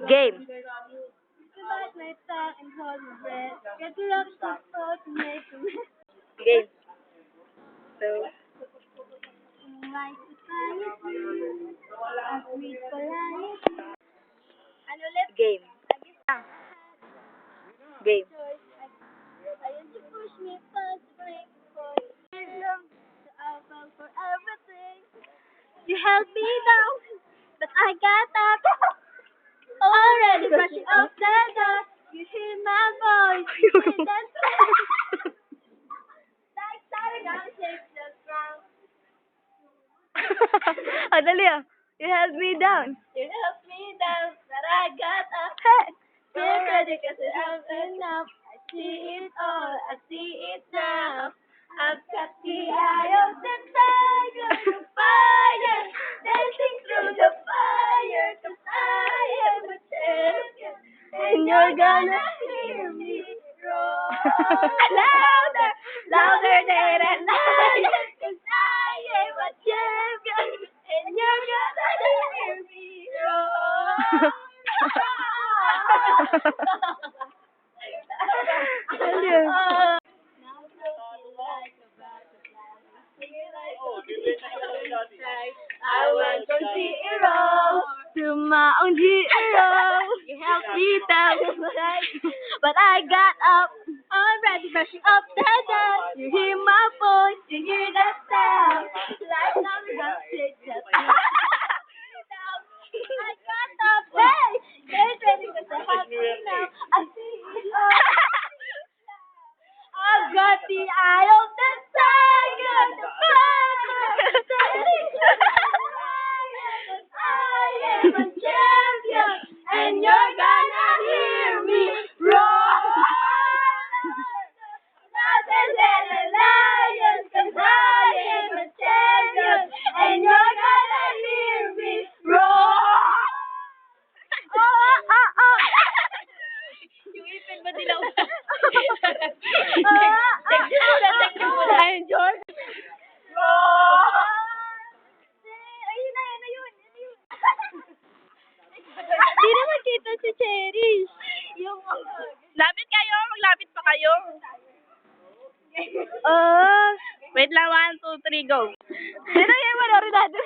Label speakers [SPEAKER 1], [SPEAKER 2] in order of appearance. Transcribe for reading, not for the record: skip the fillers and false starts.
[SPEAKER 1] Game. Game. So,
[SPEAKER 2] Ano ulit?
[SPEAKER 1] game. Game.
[SPEAKER 2] Ayun to push me past break for for everything. You held me down, but I got up. Already brushing off the dust. You hear my voice, you hear that sound. Like starting on shake the ground.
[SPEAKER 1] Ah, dali ah. You held me down.
[SPEAKER 2] You held me down, but I got up. Hey, get ready 'cause I'm enough. I see it all, I see it now. I've got the eye of the tiger, the fire, dancing through the fire, 'cause I am a champion, and you're gonna hear me roar. Louder, louder than a lion, 'cause I am a champion, and you're gonna hear me roar.
[SPEAKER 1] Dali ah.
[SPEAKER 2] I want to zero.
[SPEAKER 1] Tumaong zero.
[SPEAKER 2] You helped me down, but I got up. Already brushing up the dust. You hear my voice, you hear the sound. Like now we got shake the ground. I got up, hey, get ready 'cause I have you now. I see it all. I've got the eye of the tiger, the fire, dancing through the fire. I am a champion, and you're gonna hear me roar. Louder than a lion, 'cause I am a champion, and you're gonna hear me roar. Oh, oh, oh.
[SPEAKER 1] Yung ipin ba dilaw?
[SPEAKER 2] Ayun, George. Roar! Ayun na, yun na yun. Hindi naman kita si Cherish. Yung...
[SPEAKER 1] Lapit kayo, maglapit pa kayo.
[SPEAKER 2] Oh.
[SPEAKER 1] Wait lang, 1, 2, 3, go.
[SPEAKER 2] Sino yung manorin natin?